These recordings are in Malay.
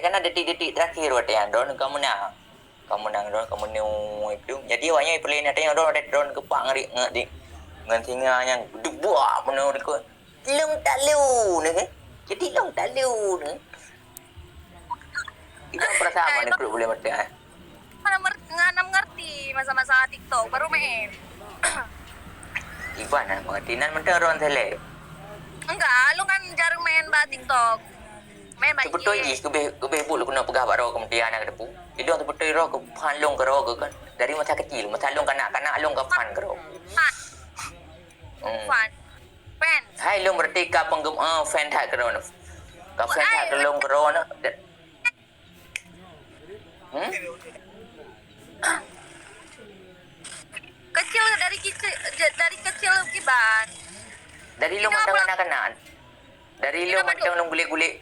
kan ada detik-detik terakhir waktu yang drone kamu menang drone kamu itu jadi awaknya play nanti yang drone kepak ngeri dengan singa yang debuak menurut ko long tak lu ni jadi long tak lu ni kita perasaan ni boleh mati Mana mengerti masa-masa TikTok baru main. Iban nak mengerti nan mentang drone tele Enggak, lu kan jarang main TikTok. Main baik. Betul je kebeh bulu kena pegah bak ro kemudian nak depu. Idong tu betul ro ke pan long ke ro ke kan. Dari masa kecil, masa long kanak-kanak long ke pan ke ro. Fan. Fan. Hai long berarti ka penggem fan tak ke ro. Ka fan tak ke long ke ro na. Dari kecil kiban. Dari long mentang kanak-kanak. Dari long mentang long gulik-gulik.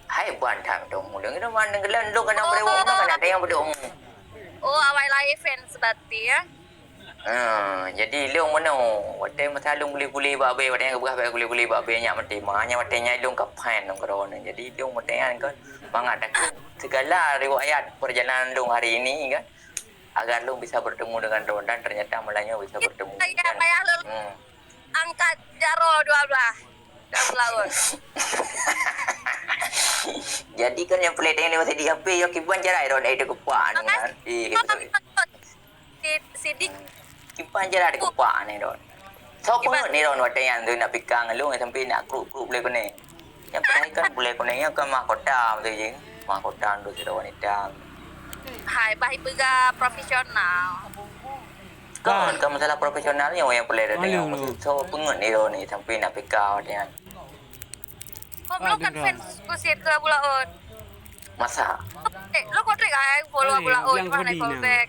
Hai bantang dong mulang itu mana gelan lo kena berewok kan ada yang berdong. Oh awal lahir fans berarti ya. Jadi lo mana waktu masa lo guli-guli babe waktu yang berapa guli-guli babe nyak mati mahnya waktu nya lo kapan lo kerana jadi lo mati kan mengadak segala riwayat perjalanan lo hari ini kan agar lo bisa bertemu dengan Ron dan ternyata malahnya bisa bertemu. Kayak lo angkat jaro 12 laut. Jadi kan yang plate yang masih di HP yang kiban jarai Ron itu kepan kan. Sidik kiban jarai di kepan ni Ron. So pun ni Ron waktu yang tu nak pikang lu sampai nak kru boleh kene. Yang penting kan boleh kene yang kan mahkota betul je. Mahkota tu sudah wanita. Hai baik bega profesional. Kan masalah profesionalnya yang boleh dah tengok. So pengen ni Ron ni sampai nak pikang waktu yang. Kok lo kan fans kusir ke Bulaun? Masa? Lo kok trik ay follow Bulaun pas naik callback.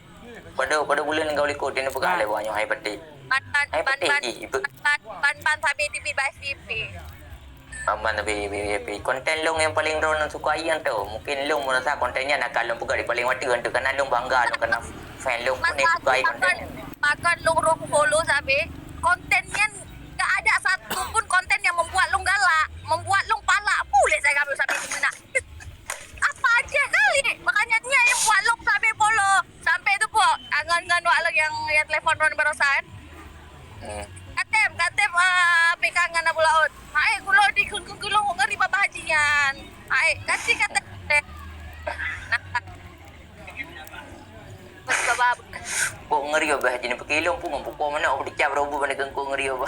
Pada bulan kau ikut dia pegang le banyak hai peti. Ban sabi TV by FVP. Aman tapi konten long yang paling Ron sukai yang tu. Mungkin long merasa kontennya nak kalau pegang di paling mati kan tu karena long bangga long karena fan long pun yang sukai konten. Makan long rock follow sabi kontennya tak ada satu pun konten yang membuat long galak, membuat long palak. Boleh saya ambil sampai di mana. Apa aja kali. Makanya dia yang buat long sampai follow. Sampai tu po, angan-angan wak lagi yang telefon Ron barusan. Katem pekangan na Bulaun. Hai kulo di kulong ngeri babahajian. Hai kasih katem. Sebab kok ngeri babahajian pekilong pun ngomong mana aku dicap robo pada kengko ngeri apa.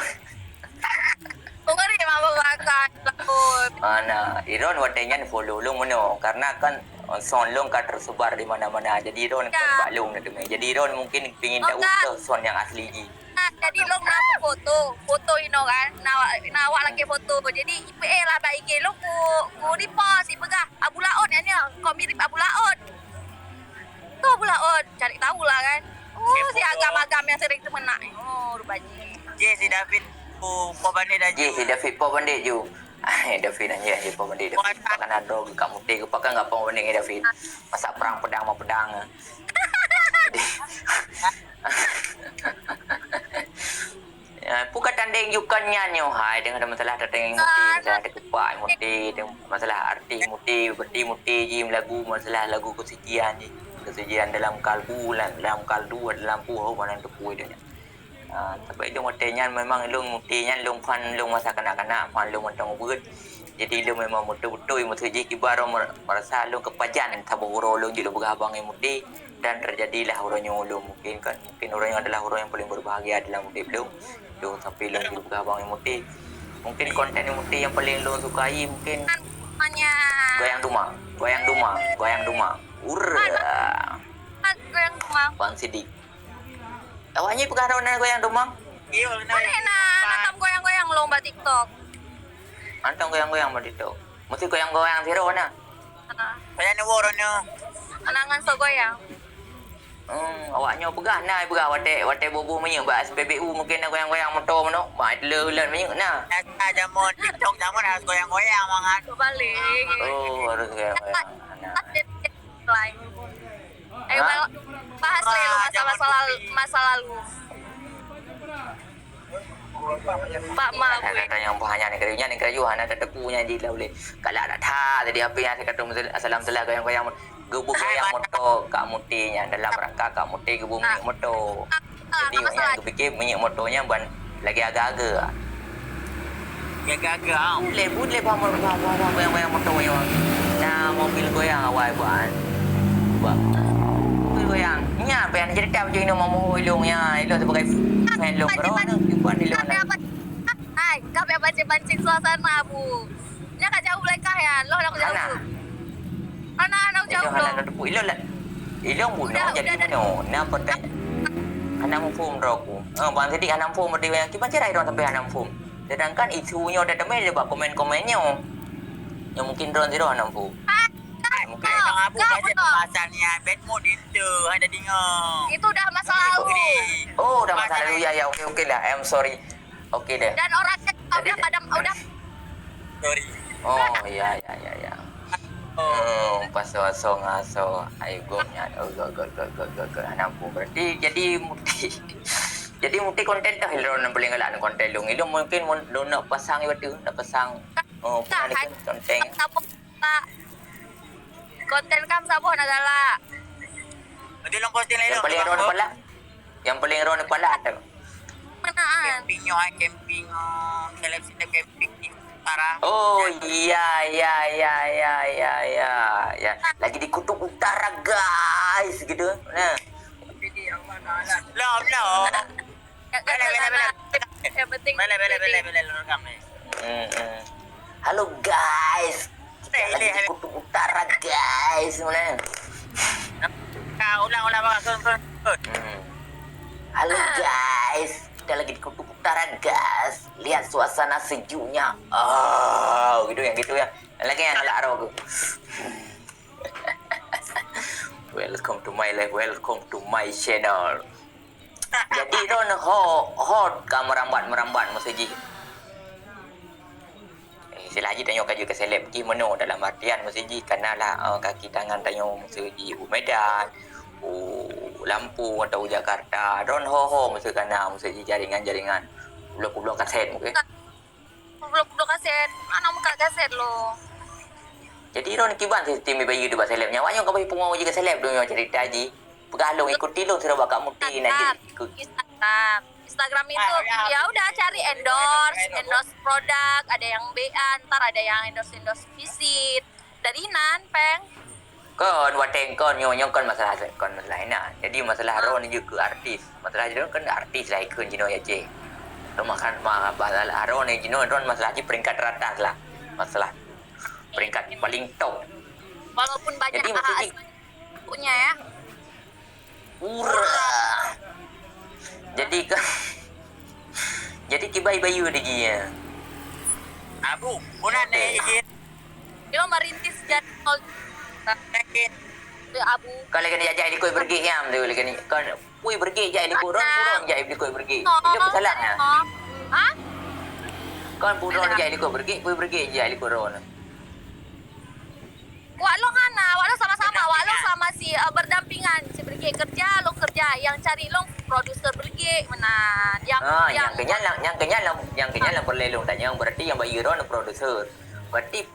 ngeri mabuk makan Bulaun. Nah, Iron watenya follow long mana karena kan son long kan tersebar di mana-mana. Jadi Iron kan baklung nak dengar. Jadi Iron mungkin ingin tahu son yang asli ji. Jadi lo nak foto ino kan, nawak lagi foto. Jadi IPA lah baik lo ku di pos ipegah Abu Laut ni kau mirip Abu Laut. Kau Abu Laut cari tahu lah kan. Oh si agam-agam yang sering temenak. Oh rupanya. Si David po bandit aja. Si David po bandit ju. David aja si po bandit. Pakan ada kamu tega pakai enggak po bandit David. Masa perang pedang sama pedang. Bukan tanding yukannya nyo hai dengan masalah tanding muti masalah kepak muti masalah arti muti jim lagu masalah lagu kesucian dalam kalbu dalam kaldu dalam puau mana tu puai dia sebab itu mutinya memang long mutinya long fan long masa kanak-kanak fan long mentang beut jadi long memang betul-betul mutuji kibar merasa long kepajan taburo long jilo berabang muti dan terjadilah orangnya ulung mungkin orang yang adalah orang yang paling berbahagia dalam hidup lo sampai lo juga abang yang muti mungkin konten yang muti yang paling lo sukai mungkin goyang duma goyang rumah Bang Sidik awaknya pengaruhnya goyang duma Iya natam goyang-goyang lomba TikTok antang goyang-goyang mbak itu mesti goyang-goyang zero na Kaya ni woro nyo. anangan so goyang awaknya pegah nah pegah wate bobo menye ba SPBU mungkin nak goyang-goyang motor mano mat leuleun menye nah Jamon TikTok jamon harus goyang-goyang mangan. balik harus goyang-goyang ayo bahas deh lo masa lalu Pak Ma Nah, gue. kata yang hanya ni kerja hana tetepunya di laule. Kalau ada tha tadi apa yang saya kata salam salam goyang gebu goyang moto kak mutinya dalam rangka kak muti gebu minyak moto. Jadi Apa masalah? yang fikir minyak motonya ban lagi agak-agak. Ya gagal. Boleh pamor goyang moto goyang. Nah, mobil goyang awal buan. Mobil goyang. Nya pengen cerita macam ini mau ilungnya. Ilo sebagai fan lo corona buat ilung. Hai, kami pancing-pancing suasana, Bu. Nya kak jauh lekah ya, lo nak jauh. Anak jauh lo. Hana depu ilo lah. Ilung bunuh Udah, jadi udah. bunuh. Nah, pertanyaan hanam fum roku. Bang Sidi hanam fum berdiri yang kita cerai dong sampai hanam fum. Sedangkan isunya udah demai dia komen-komennya. Yang mungkin drone zero hanam fum. Mungkin bang Abu baca pembahasannya. Bad mood itu ada dengar. Itu udah masa lalu. Oh, udah masa lalu ya oke lah. I'm sorry. Oke deh. Dan orangnya udah padam udah Sorry. Oh iya. Pas so ngaso ayo gomnya go hanam fum. Berarti jadi muti konten dah hilron boleh ngalan konten lu. Ilmu mungkin nak pasang itu nak pasang. Oh, konten. Konten kam sabuh nagala. Betul lang posting lain. Yang paling ron pala. Yang paling ron pala ada. Manaan. Camping nyo ay camping. Seleksi na camping. Para. Oh iya. Lagi di kutub utara guys gitu. Nah. Lom. Bela. Yang penting. Bela. Halo guys. Kita lagi di kutub utara guys. Mana? Ulang mga Halo guys. Kita lagi di kutub utara guys. Lihat suasana sejuknya. Oh, gitu ya. Lagi yang ngelak aku. Welcome to my life. Welcome to my channel. Jadi Ron hot kamu merambat musiji. Sila haji tanya kaju ke seleb ki meno dalam artian musiji kanalah kaki tangan tanya musiji Medan, Lampung atau Jakarta. Ron ho musi kana musiji jaringan blok kaset mungkin. Blok kaset. Mana muka kaset lo. Jadi Ron kiban sistem bayi tu buat seleb nyawanya kau bagi pungau juga seleb dunia cerita haji. Pegalung ikuti lo sudah bakal muti nak ikut. Instagram itu ya udah cari endorse produk, ada yang BA, ntar ada yang endorse visit dari nan peng. Kon wateng kon nyong kon masalah nah. Jadi masalah Ron juga artis. Masalah Ron kan artis lah ikut jino ya je. Makan masalah Ron jino Ron masalah je peringkat teratas lah. Masalah peringkat paling top. Walaupun banyak jadi AAS punya ya. Urah. Jadi kibai bayu ada dia. Abu, una na ikit. Dia merintis jadi Nakit. Abu. Kalau kena jajai di koi pergi ngam tu lagi ni. Kan kui pergi jai di kurang jai di koi pergi. Itu masalahnya. Hah? Kan buron jai di koi pergi, kui pergi jai di kurang. Walau sama-sama, walau sama si berdampingan, si pergi kerja, lo kerja, yang cari lo produser pergi, mana yang kenyal lang perlelong tanya berarti yang bayi ron produser. Berarti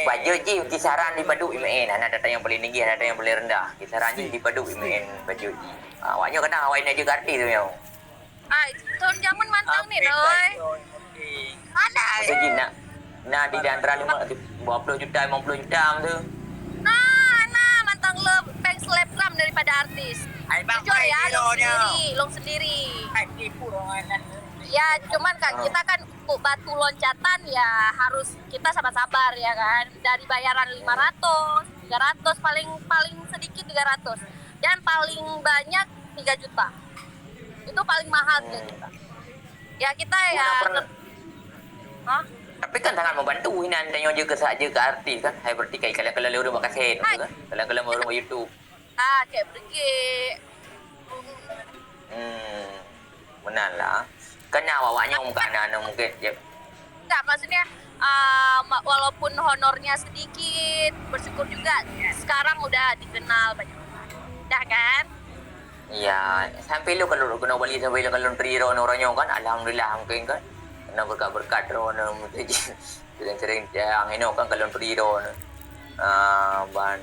baju je kisaran di padu IMN, ada data yang paling tinggi, ada data yang paling rendah. Kisaran je di padu IMN baju je. Awaknya kena awak ni juga arti tu yang. Tahun jaman mantang ni, doi. Ada. Jadi nak di antara 50 juta 50 juta tu. Nah, mantang lo peng selebgram daripada artis. Ay bang, Jujur ya, lo sendiri. Ay tipu rongan. Ya, cuman kan kita kan untuk batu loncatan ya harus kita sabar-sabar ya kan. Dari bayaran 500, 300 paling sedikit 300 dan paling banyak 3 juta. Itu paling mahal 3 juta. Ya kita ya. Hah? Tapi kan sangat membantu ini tanya je ke saja ke artis kan. Hai berarti kalau udah bakal set kan. Kalau mau rumah YouTube. Kayak pergi. Benar lah. Kena awaknya mungkin ya. Enggak, maksudnya walaupun honornya sedikit, bersyukur juga sekarang udah dikenal banyak orang. Dah kan? Ya, sampai lu kalau kena balik sampai lu kalau triro orangnya kan, alhamdulillah mungkin kan. Kena berkat-berkat rono mesti sering-sering yang ini kan kalau triro. Ban.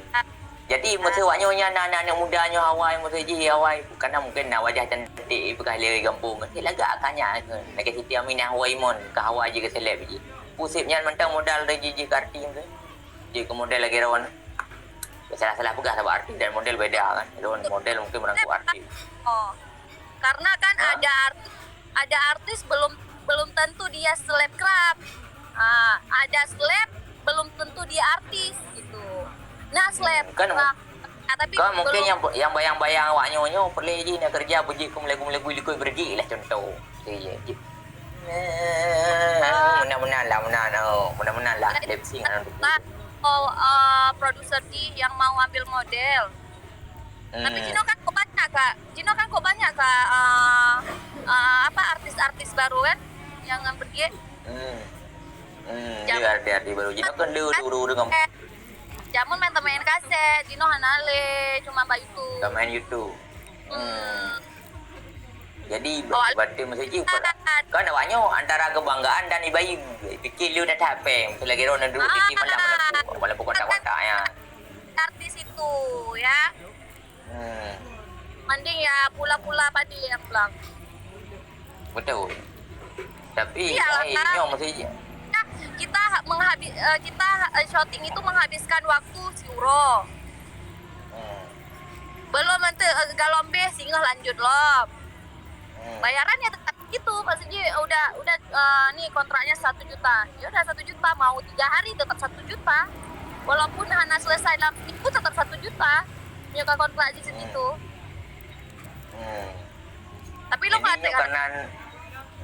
Jadi mesti waknya anak-anak mudanya Hawaii mesti ji Hawaii karena mungkin nak wajah cantik berkali gampung. Dia lagak akannya nak Siti Aminah Hawaii mon ke Hawaii je ke seleb je. Pusipnya mentang modal dari ji karting tu. Ji ke model lagi rawan. Salah-salah pegah sama artis dan model beda kan. Model mungkin menangku artis. Oh, karena kan Hah? ada artis belum tentu dia selebgram. Ada seleb belum tentu dia artis gitu. Nah seleb Kan tapi kan mungkin belum, yang bayang-bayang awaknya perlu je nak kerja pergi ke lagu-lagu likui pergi lah contoh. Saya je. Mudah-mudahan lah lip sync produser Ji yang mau ambil model. Tapi Jino kan kok banyak kak apa artis-artis baru kan yang pergi. Dia arti baru Jino kan dulu dengan Jamun main kaset, Jino hanale cuma mbak itu. main YouTube. Jadi Awal- berarti mesti je kan awaknya antara kebanggaan dan ibayu. Fikir lu dah tapeng, tu lagi orang duduk fikir malam kontak-kontak ya. Artis itu ya. Mending ya pula-pula padi yang pulang. Betul. Tapi Iyalah, ini mesti je. Nah, kita syuting itu menghabiskan waktu siuro. Belum nanti galombe singgah lanjut loh. Bayarannya tetap gitu, maksudnya udah nih kontraknya 1 juta. Ya udah 1 juta, mau 3 hari tetap 1 juta. Walaupun hanya selesai dalam itu tetap 1 juta. Punya kontrak di situ. Tapi lo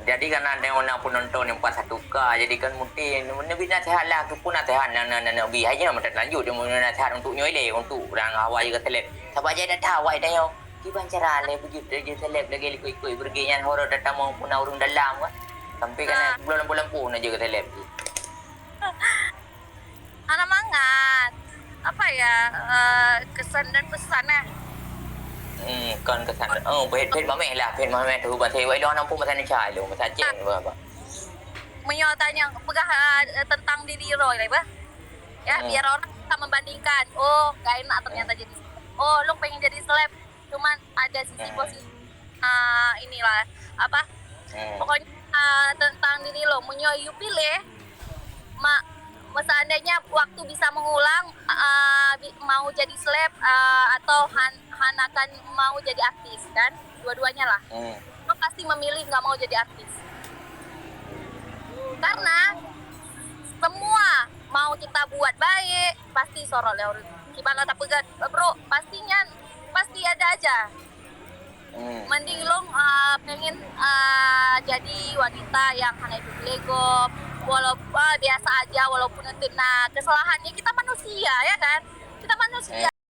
Jadi karena ada orang penonton yang 41K, jadi kan mungkin lebih nasihat lah, tu pun nasihat nak bi aja nak lanjut dia nasihat untuk nyoi untuk orang Hawaii ke seleb. Siapa aja dah tahu Hawaii dah yo. Kiban cara le begitu je seleb lagi ikut pergi yang horor datang mau pun urung dalam kan. Sampai kan bulan-bulan pun aja ke seleb. anak mangat. Apa ya kesan dan pesannya? Kan ke sana. Pet mameh lah, pet mameh tu bahasa wai lo nampu bahasa Indonesia lo, bahasa Aceh apa. Menyotanya pegah tentang diri Roy lah, bah. Ya, biar orang bisa membandingkan. Oh, gak enak ternyata jadi. Oh, lu pengen jadi seleb, cuman ada sisi positif. Inilah apa? Pokoknya tentang diri lo, you pilih. Seandainya waktu bisa mengulang, mau jadi seleb atau akan mau jadi artis kan? Dua-duanya lah. Lo pasti memilih nggak mau jadi artis. Karena semua mau kita buat baik pasti sorot lewat gimana tak pegat bro pasti ada aja. Mending lo pengen jadi wanita yang hanya itu Lego walaupun biasa aja walaupun nanti kesalahannya kita manusia ya kan kita manusia